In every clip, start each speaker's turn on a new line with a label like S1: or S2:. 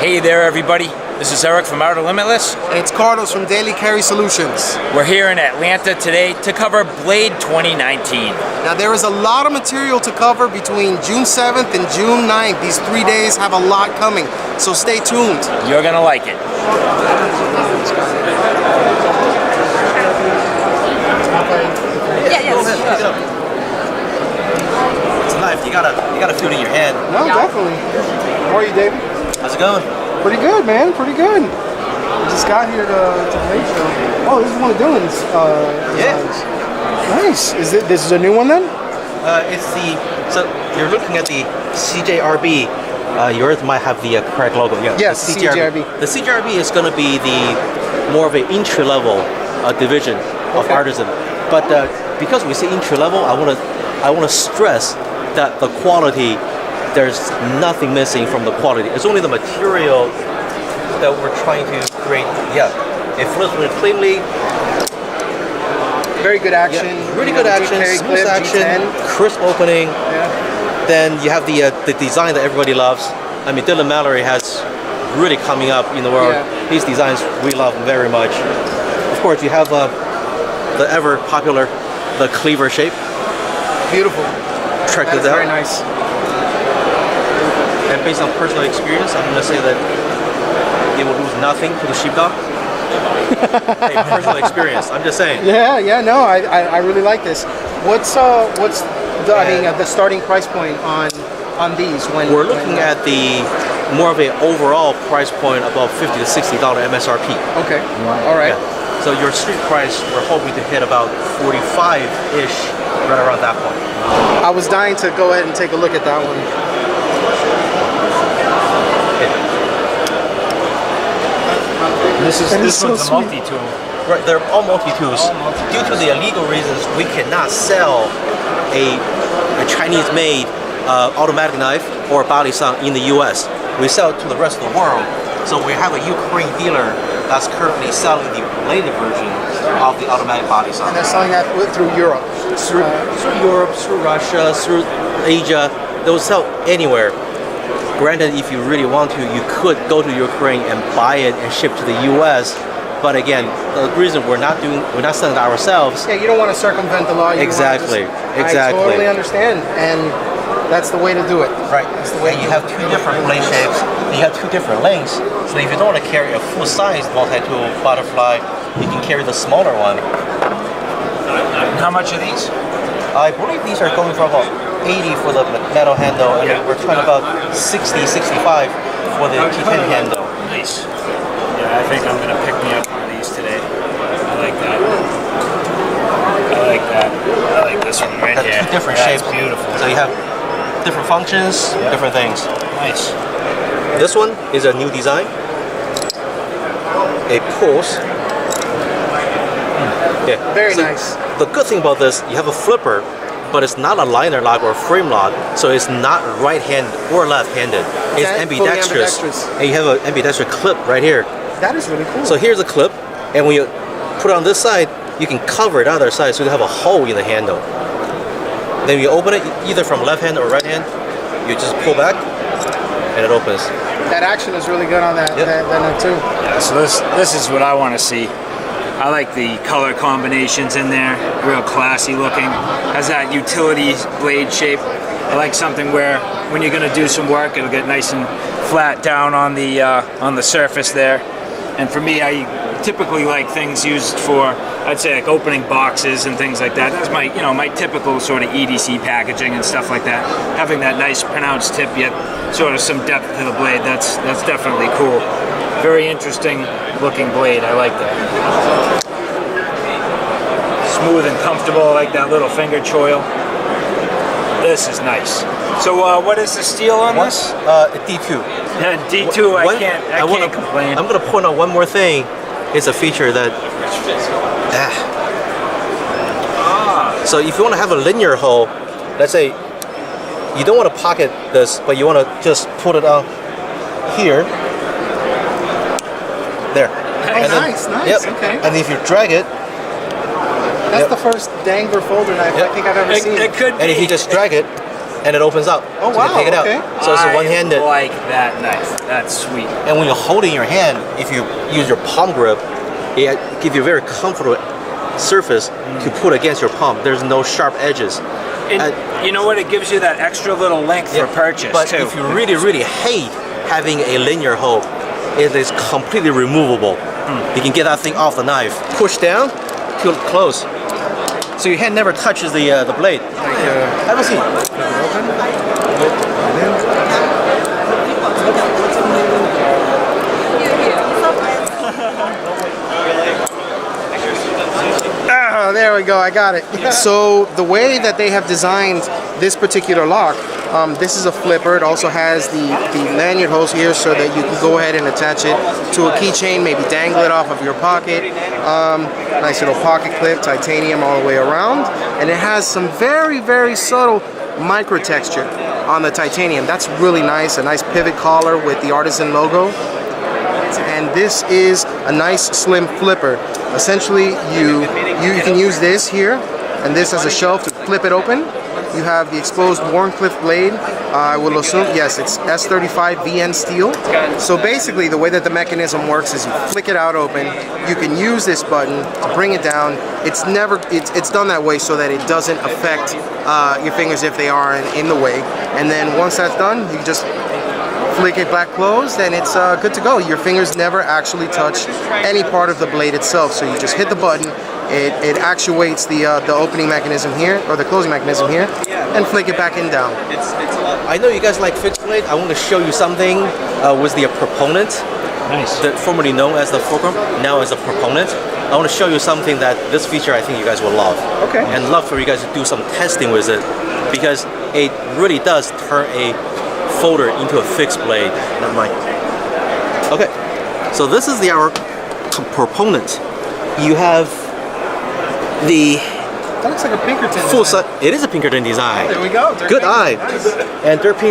S1: Hey there, everybody. This is Eric from Outer Limitless.
S2: And it's Carlos from Daily Carry Solutions.
S1: We're here in Atlanta today to cover Blade 2019.
S2: Now there is a lot of material to cover between June 7th and June 9th. These 3 days have a lot coming, so stay tuned.
S1: You're gonna like it.
S3: It's a knife. You gotta feel it in your hand.
S2: No, definitely. How are you, David?
S3: How's it going?
S2: Pretty good, man. Pretty good. We just got here to Blade Show. Oh, this is one of Dylan's designs. Nice. This is a new one then?
S3: So you're looking at the CJRB. Yours might have the correct logo. Yeah.
S2: Yes,
S3: the
S2: CJRB.
S3: The CJRB is going to be the more of an entry level division of Artisan. But because we say entry level, I want to stress that the quality. There's nothing missing from the quality. It's only the material that we're trying to create. Yeah, it flows really cleanly.
S2: Very good action.
S3: Yeah, really good action, smooth action,
S2: G10.
S3: crisp opening.
S2: Yeah.
S3: Then you have the design that everybody loves. I mean, Dylan Mallery has really coming up in the world.
S2: Yeah.
S3: His designs we love very much. Of course, you have the ever popular the cleaver shape.
S2: Beautiful.
S3: Check
S2: That
S3: this
S2: is
S3: out.
S2: very nice.
S3: And based on personal experience, I'm going to say that it will lose nothing to the sheepdog. Hey, personal experience. I'm just saying.
S2: Yeah. No, I really like this. What's the starting price point on these?
S3: We're looking at the more of an overall price point, about $50 to $60 MSRP.
S2: Okay. All right.
S3: Yeah. So your street price, we're hoping to hit about 45-ish, right around that point.
S2: I was dying to go ahead and take a look at that one.
S1: This
S2: so
S1: one's a
S2: sweet.
S1: multi-tool.
S3: Right, they're all multi-tools. Due to the illegal reasons, we cannot sell a Chinese-made automatic knife or balisang in the U.S. We sell it to the rest of the world. So we have a Ukraine dealer that's currently selling the bladed version of the automatic balisang.
S2: And they're selling that through Europe.
S3: Through Europe, through Russia, through Asia. They will sell anywhere. Granted, if you really want to, you could go to Ukraine and buy it and ship to the U.S. But again, the reason we're not selling it ourselves.
S2: Yeah, you don't want to circumvent the law.
S3: Exactly.
S2: I totally understand, and that's the way to do it.
S3: Right. That's the way. You have two different blade shapes. And you have two different lengths. So if you don't want to carry a full-size multi-tool butterfly, you can carry the smaller one.
S1: How much are these?
S3: I believe these are going for about 80 for the metal handle, and we're talking about 60, 65 for the T10 handle.
S1: Nice. Yeah, I think I'm gonna pick me up one of these today. I like that. I like this one right here.
S3: Two different
S1: That's
S3: shapes.
S1: beautiful.
S3: So you have different functions, different things.
S1: Nice.
S3: This one is a new design. It pulls. Yeah.
S2: Very nice.
S3: The good thing about this, you have a flipper, but it's not a liner lock or a frame lock, so it's not right-handed or left-handed. It's ambidextrous. And you have an ambidextrous clip right here.
S2: That is really cool.
S3: So here's a clip, and when you put it on this side, you can cover it on the other side, so you have a hole in the handle. Then you open it either from left hand or right hand. You just pull back, and it opens.
S2: That action is really good on that note too.
S1: Yeah, so this is what I want to see. I like the color combinations in there, real classy looking. Has that utility blade shape. I like something where when you're going to do some work, it'll get nice and flat down on the surface there. And for me, I typically like things used for, I'd say, like opening boxes and things like that. That's my typical sort of EDC packaging and stuff like that. Having that nice pronounced tip yet sort of some depth to the blade, that's definitely cool. Very interesting looking blade. I like that. Smooth and comfortable. I like that little finger choil. This is nice. So what is the steel on this?
S3: D2.
S1: Yeah, D2. I can't complain.
S3: I'm going to point out one more thing. It's a feature that. So if you want to have a linear hole, let's say you don't want to pocket this, but you want to just put it on here. There.
S2: Oh, nice.
S3: Yep.
S2: Okay.
S3: And if you drag it,
S2: that's the first dangler folder knife I think I've ever seen.
S1: It could be.
S3: and if you just drag it, and it opens up.
S2: Oh,
S3: so you can take it out.
S2: okay.
S3: So it's one-handed.
S1: I like that knife. That's sweet.
S3: And when you hold it in your hand, if you use your palm grip, it gives you a very comfortable surface to put against your palm. There's no sharp edges.
S1: And you know what? It gives you that extra little length for purchase,
S3: but
S1: too.
S3: if you really, really hate having a linear hold, it is completely removable. You can get that thing off the knife. Push down till close. So your hand never touches the blade. Have a seat.
S2: Ah, there we go. I got it. So the way that they have designed this particular lock, this is a flipper. It also has the lanyard holes here so that you can go ahead and attach it to a keychain, maybe dangle it off of your pocket. Nice little pocket clip, titanium all the way around. And it has some very, very subtle micro texture on the titanium. That's really nice. A nice pivot collar with the Artisan logo. And this is a nice slim flipper. Essentially, you can use this here and this as a shelf to flip it open. You have the exposed Warncliffe blade. I will assume, yes, it's S35 VN steel. So basically, the way that the mechanism works is you flick it out open. You can use this button to bring it down. It's done that way so that it doesn't affect your fingers if they are in the way. And then once that's done, you just flick it back closed and it's good to go. Your fingers never actually touch any part of the blade itself. So you just hit the button, it actuates the opening mechanism here, or the closing mechanism here, and flick it back and down.
S3: I know you guys like fixed blade. I want to show you something with the Proponent.
S1: Nice.
S3: Formerly known as the Fulcrum, now as a Proponent. I want to show you something that this feature I think you guys will love.
S2: Okay.
S3: And love for you guys to do some testing with it, because it really does turn a folder into a fixed blade. Never mind. Okay, so this is our Proponent. You have the
S2: That looks like a Pinkerton
S3: full
S2: design.
S3: size. It is a Pinkerton design.
S2: There we go. Dirk
S3: Good
S2: Pinkerton.
S3: eye.
S2: Nice.
S3: And Dirk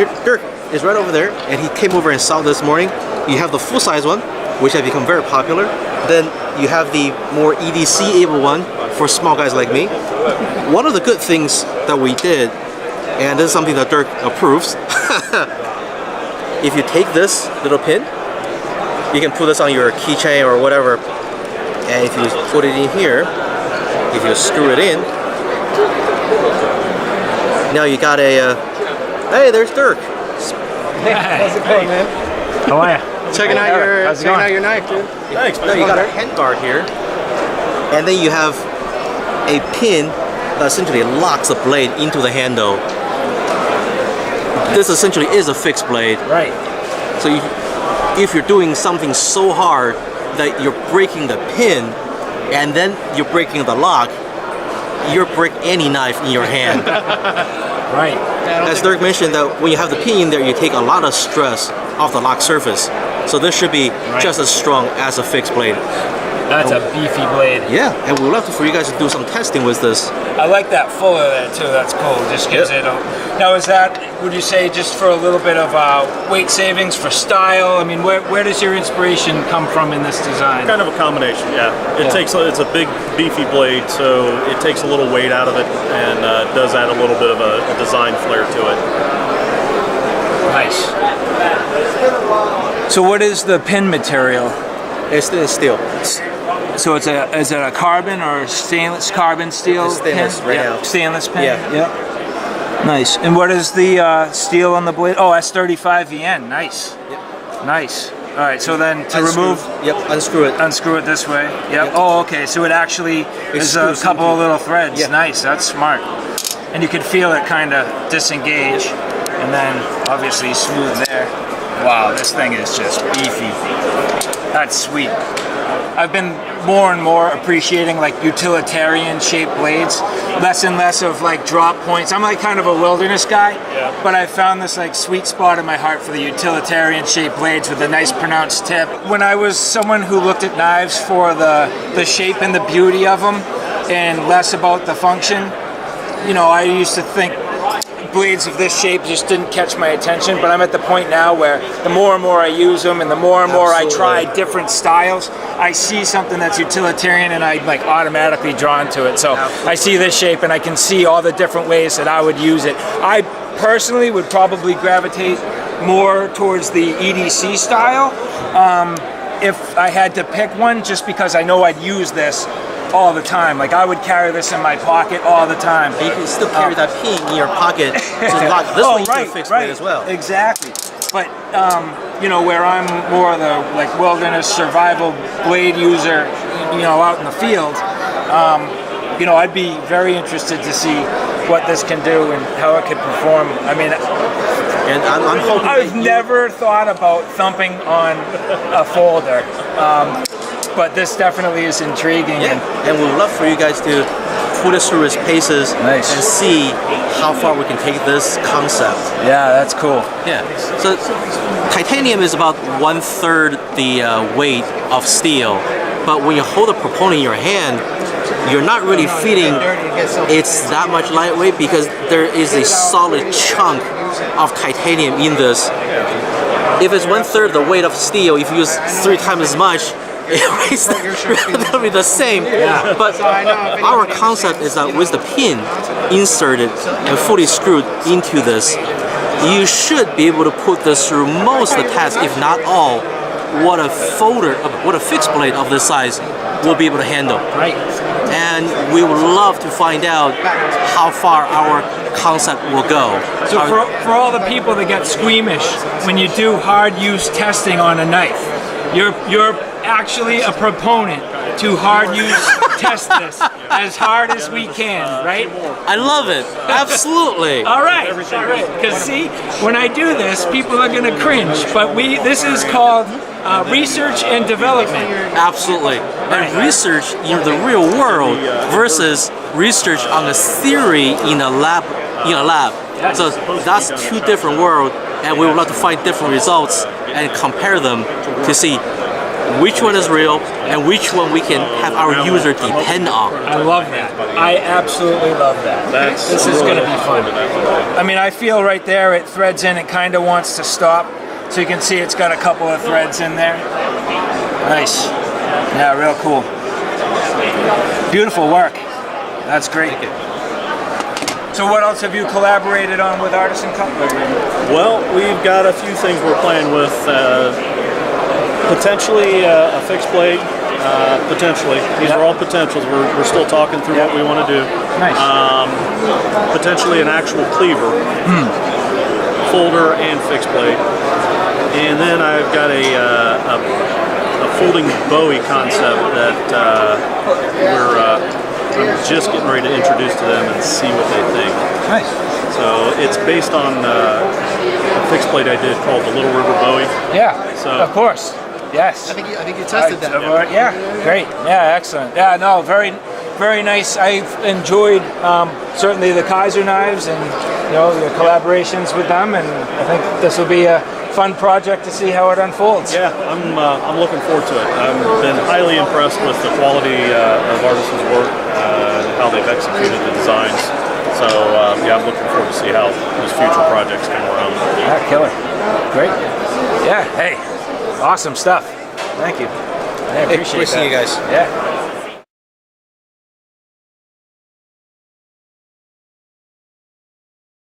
S3: is right over there, and he came over and saw this morning. You have the full size one, which has become very popular. Then you have the more EDC able one for small guys like me. One of the good things that we did, and this is something that Dirk approves. If you take this little pin, you can put this on your keychain or whatever, and if you put it in here, if you screw it in, now you got a, hey, there's Dirk.
S2: How's it going, man?
S1: How are you?
S2: Checking out your knife, dude.
S3: Thanks. Now you got a hand guard here, and then you have a pin that essentially locks the blade into the handle. This essentially is a fixed blade.
S1: Right.
S3: So if you're doing something so hard that you're breaking the pin, and then you're breaking the lock, you'll break any knife in your hand.
S1: Right.
S3: As Dirk mentioned, that when you have the pin in there, you take a lot of stress off the lock surface. So this should be just as strong as a fixed blade.
S1: That's a beefy blade.
S3: Yeah, and we'd love for you guys to do some testing with this.
S1: I like that fuller there too. That's cool. Just gives it a. Now, is that, would you say, just for a little bit of weight savings for style? I mean, where does your inspiration come from in this design?
S4: Kind of a combination, yeah. It's a big, beefy blade, so it takes a little weight out of it and does add a little bit of a design flair to it.
S1: Nice. So, what is the pin material?
S3: It's steel.
S1: So is it a carbon or stainless carbon steel?
S3: It's stainless
S1: pin?
S3: right now.
S1: Stainless pin.
S3: Yeah.
S1: Nice. And what is the steel on the blade? Oh, S35 VN. Nice.
S3: Yep.
S1: Nice. All right. So then to
S3: Unscrew.
S1: remove.
S3: Yep. Unscrew it.
S1: This way. Yep.
S3: Yep.
S1: Oh, okay. So it actually is a
S3: screws
S1: couple
S3: into-
S1: of little threads.
S3: Yeah.
S1: Nice. That's smart. And you could feel it kind of disengage, and then obviously smooth there. Wow, this thing is just beefy. That's sweet. I've been more and more appreciating like utilitarian shaped blades, less and less of like drop points. I'm like kind of a wilderness guy, but I found this like sweet spot in my heart for the utilitarian shaped blades with a nice pronounced tip. When I was someone who looked at knives for the shape and the beauty of them and less about the function, you know, I used to think blades of this shape just didn't catch my attention, but I'm at the point now where the more and more I use them and the more and more I try different styles, I see something that's utilitarian and I like automatically drawn to it. So I see this shape and I can see all the different ways that I would use it. I personally would probably gravitate more towards the EDC style if I had to pick one, just because I know I'd use this all the time. Like I would carry this in my pocket all the time.
S3: You can still carry that pin in your pocket to lock this one into a fixed blade as well.
S1: Exactly. But you know, where I'm more of the like wilderness survival blade user, you know, out in the field, you know, I'd be very interested to see what this can do and how it could perform. I mean,
S3: and I'm hoping
S1: I've never thought about thumping on a folder, but this definitely is intriguing.
S3: Yeah, and we would love for you guys to put us through its paces and see how far we can take this concept.
S1: Yeah, that's cool.
S3: Yeah, so titanium is about 1/3 the weight of steel, but when you hold a Proponent in your hand, you're not really feeling it's that much lightweight because there is a solid chunk of titanium in this. If it's 1/3 the weight of steel, if you use 3 times as much, it's relatively the same.
S1: Yeah.
S3: But our concept is that with the pin inserted and fully screwed into this, you should be able to put this through most of the tests, if not all, what a fixed blade of this size will be able to handle.
S1: Right.
S3: And we would love to find out how far our concept will go.
S1: So for all the people that get squeamish when you do hard use testing on a knife, you're actually a proponent to hard use test this as hard as we can, right?
S3: I love it. Absolutely.
S1: All right. Because see, when I do this, people are gonna cringe. But this is called research and development.
S3: Absolutely. And research in the real world versus research on a theory in a lab. So that's 2 different worlds, and we would love to find different results and compare them to see which one is real and which one we can have our user depend on.
S1: I love that. I absolutely love that. This is going to be fun. I mean, I feel right there it threads in, it kind of wants to stop. So you can see it's got a couple of threads in there. Nice. Yeah, real cool. Beautiful work. That's great. So what else have you collaborated on with Artisan Cutlery?
S4: Well, we've got a few things we're playing with. Potentially a fixed blade. Potentially. These are all potentials. We're still talking through what we want to do.
S1: Nice.
S4: Potentially an actual cleaver. Folder and fixed blade. And then I've got a folding Bowie concept that I'm just getting ready to introduce to them and see what they think.
S1: Nice.
S4: So it's based on a fixed blade I did called the Little River Bowie.
S1: Yeah,
S4: So-
S1: of course. Yes.
S2: I think you tested that.
S1: Yeah, great. Yeah, excellent. Yeah, no, very, very nice. I've enjoyed certainly the Kaiser knives and your collaborations with them, and I think this will be a fun project to see how it unfolds.
S4: Yeah, I'm looking forward to it. I've been highly impressed with the quality of Artisan's work, how they've executed the designs. So yeah, I'm looking forward to see how those future projects come around.
S1: Yeah, killer. Great. Yeah. Hey, awesome stuff. Thank you. I appreciate
S3: We'll see
S1: that.
S3: you guys.
S1: Yeah.